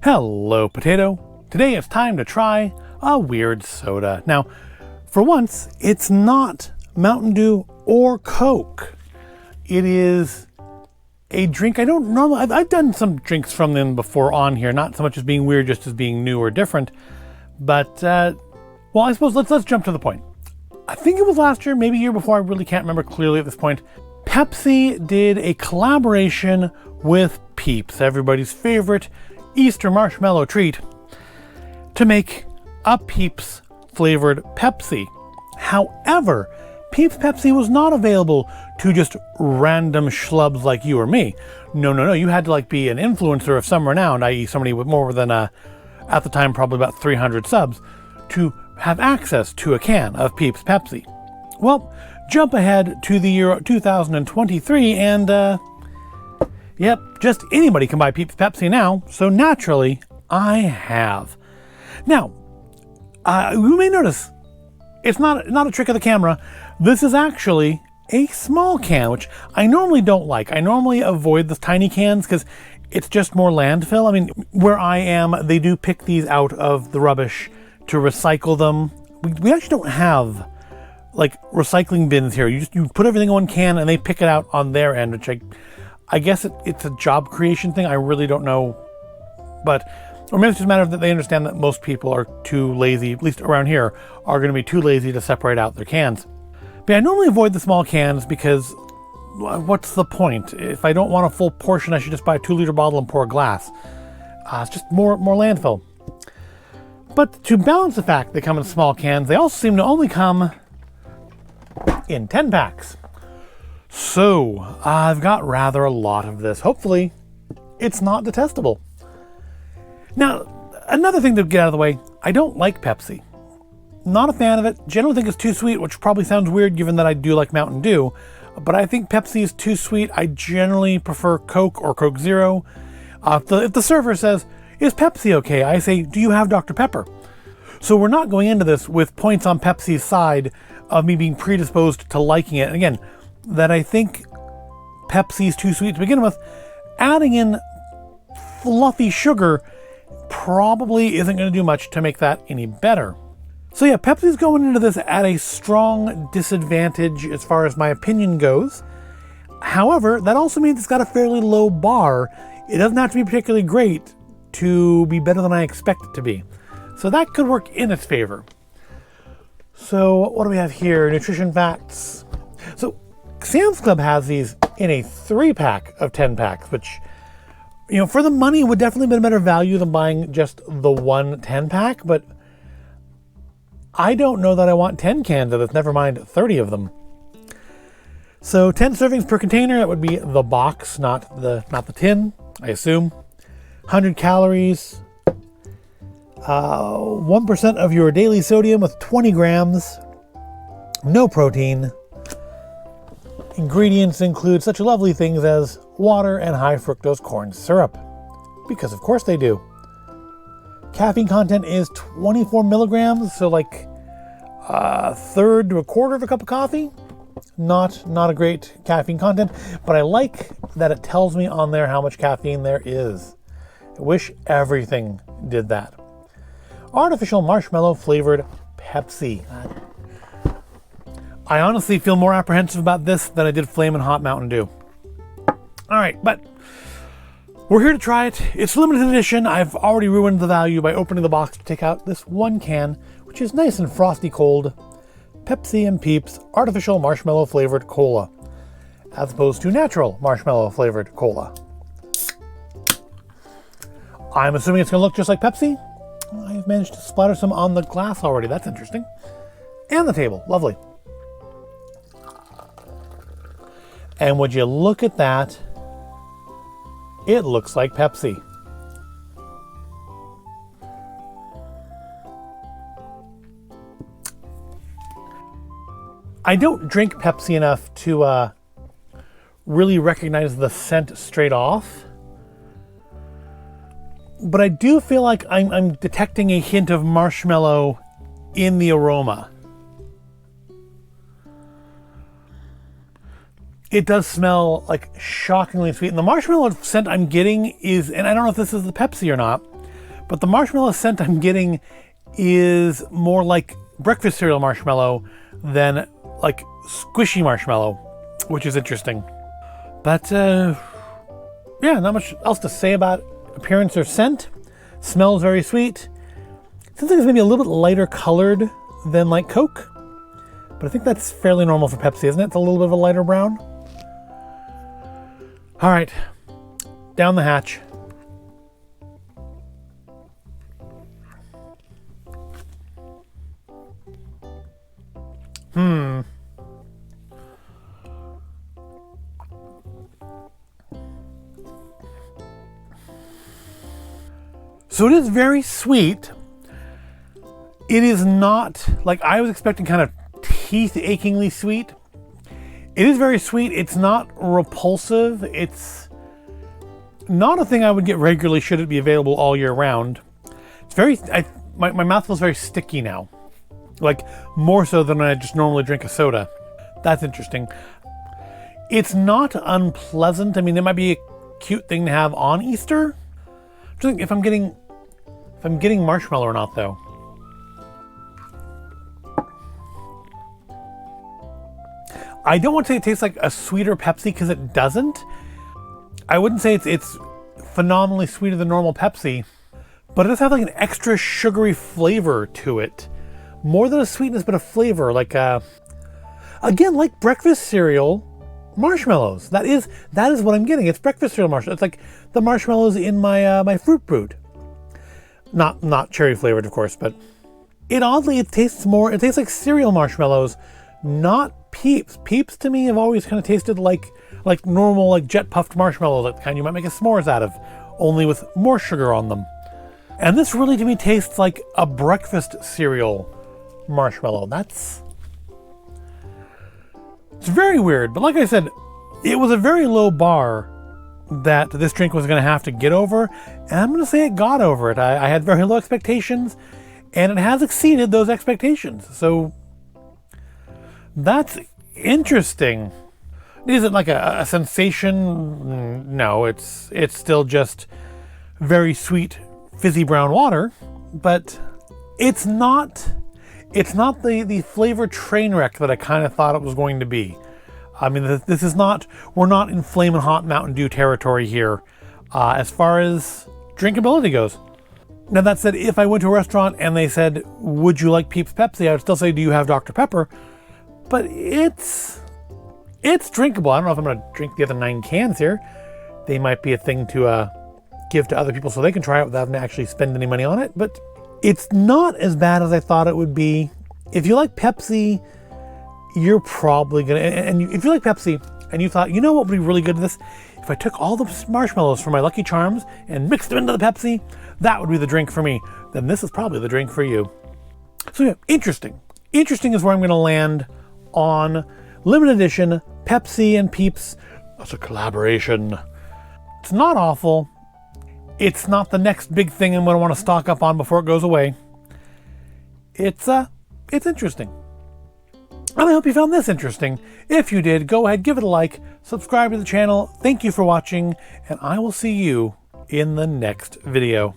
Hello, Potato. Today it's time to try a weird soda. Now, for once, it's not Mountain Dew or Coke. It is a drink I don't normally... I've done some drinks from them before on here, not so much as being weird, just as being new or different. But, well, I suppose let's jump to the point. I think it was last year, maybe a year before, I really can't remember clearly at this point. Pepsi did a collaboration with Peeps, everybody's favorite Easter marshmallow treat, to make a Peeps flavored Pepsi. However, Peeps Pepsi was not available to just random schlubs like you or me. No. You had to be an influencer of some renown, i.e. somebody with more than at the time probably about 300 subs, to have access to a can of Peeps Pepsi. Well, jump ahead to the year 2023 and yep, just anybody can buy Peeps Pepsi now, so naturally, I have. Now, you may notice, it's not a trick of the camera. This is actually a small can, which I normally don't like. I normally avoid the tiny cans because it's just more landfill. I mean, where I am, they do pick these out of the rubbish to recycle them. We actually don't have, recycling bins here. You put everything in one can and they pick it out on their end, which I guess it's a job creation thing. I really don't know. But, or maybe it's just a matter of that they understand that most people are too lazy, at least around here, are going to be too lazy to separate out their cans. But I normally avoid the small cans because what's the point? If I don't want a full portion, I should just buy a 2-liter bottle and pour a glass. It's just more landfill. But to balance the fact they come in small cans, they also seem to only come in 10 packs. So, I've got rather a lot of this. Hopefully, it's not detestable. Now, another thing to get out of the way, I don't like Pepsi. Not a fan of it. Generally think it's too sweet, which probably sounds weird given that I do like Mountain Dew. But I think Pepsi is too sweet. I generally prefer Coke or Coke Zero. If the server says, "Is Pepsi okay?" I say, "Do you have Dr. Pepper?" So we're not going into this with points on Pepsi's side of me being predisposed to liking it. And again, that I think Pepsi's too sweet to begin with. Adding in fluffy sugar probably isn't going to do much to make that any better. So yeah, Pepsi's going into this at a strong disadvantage as far as my opinion goes. However, that also means it's got a fairly low bar. It doesn't have to be particularly great to be better than I expect it to be. So that could work in its favor. So what do we have here? Nutrition facts. So Sam's Club has these in a 3-pack of 10 packs, which, for the money would definitely be a better value than buying just the one 10-pack, but I don't know that I want 10 cans of this, never mind 30 of them. So 10 servings per container, that would be the box, not the tin, I assume. 100 calories, 1% of your daily sodium with 20 grams, no protein. Ingredients include such lovely things as water and high fructose corn syrup, because of course they do. Caffeine content is 24 milligrams, so a third to a quarter of a cup of coffee. Not a great caffeine content, but I like that it tells me on there how much caffeine there is. I wish everything did that. Artificial marshmallow flavored Pepsi. I honestly feel more apprehensive about this than I did Flamin' Hot Mountain Dew. Alright, but we're here to try it. It's limited edition. I've already ruined the value by opening the box to take out this one can, which is nice and frosty cold. Pepsi and Peeps artificial marshmallow flavored cola, as opposed to natural marshmallow flavored cola. I'm assuming it's going to look just like Pepsi. I've managed to splatter some on the glass already. That's interesting. And the table. Lovely. And would you look at that? It looks like Pepsi. I don't drink Pepsi enough to really recognize the scent straight off. But I do feel like I'm detecting a hint of marshmallow in the aroma. It does smell shockingly sweet. And the marshmallow scent I'm getting is, and I don't know if this is the Pepsi or not, But the marshmallow scent I'm getting is more like breakfast cereal marshmallow than like squishy marshmallow, which is interesting. But yeah, not much else to say about appearance or scent. Smells very sweet. Seems like it's maybe a little bit lighter colored than like Coke, but I think that's fairly normal for Pepsi, isn't it? It's a little bit of a lighter brown. All right, down the hatch. So it is very sweet. It is not like I was expecting, kind of teeth-achingly sweet. It is very sweet. It's not repulsive. It's not a thing I would get regularly should it be available all year round. It's very, my mouth feels very sticky now. Like more so than I just normally drink a soda. That's interesting. It's not unpleasant. I mean, it might be a cute thing to have on Easter. I'm just thinking if I'm getting marshmallow or not though. I don't want to say it tastes like a sweeter Pepsi because it doesn't. I wouldn't say it's phenomenally sweeter than normal Pepsi, but it does have like an extra sugary flavor to it. More than a sweetness, but a flavor, like again, like breakfast cereal marshmallows. That is what I'm getting. It's breakfast cereal marshmallows. It's like the marshmallows in my my Fruit Brute. Not cherry flavored, of course, but it tastes like cereal marshmallows, not Peeps. Peeps to me have always kind of tasted like normal, like jet puffed marshmallows, like the kind you might make a s'mores out of, only with more sugar on them. And this really to me tastes like a breakfast cereal marshmallow. It's very weird, but like I said, it was a very low bar that this drink was going to have to get over, and I'm going to say it got over it. I had very low expectations, and it has exceeded those expectations. So that's interesting. Is it like a sensation? No, it's still just very sweet, fizzy brown water, but it's not the flavor train wreck that I kind of thought it was going to be. I mean, this is not, we're not in Flamin' Hot Mountain Dew territory here as far as drinkability goes. Now that said, if I went to a restaurant and they said, would you like Peeps Pepsi? I would still say, do you have Dr. Pepper? But it's drinkable. I don't know if I'm going to drink the other 9 cans here. They might be a thing to give to other people so they can try it without having to actually spend any money on it. But it's not as bad as I thought it would be. If you like Pepsi, you're probably gonna, and if you like Pepsi and you thought, you know what would be really good to this? If I took all the marshmallows from my Lucky Charms and mixed them into the Pepsi, that would be the drink for me. Then this is probably the drink for you. So yeah, interesting. Interesting is where I'm gonna land on limited edition Pepsi and Peeps as a collaboration. It's not awful. It's not the next big thing I'm gonna want to stock up on before it goes away. It's interesting. And I hope you found this interesting. If you did, go ahead, give it a like, subscribe to the channel. Thank you for watching, and I will see you in the next video.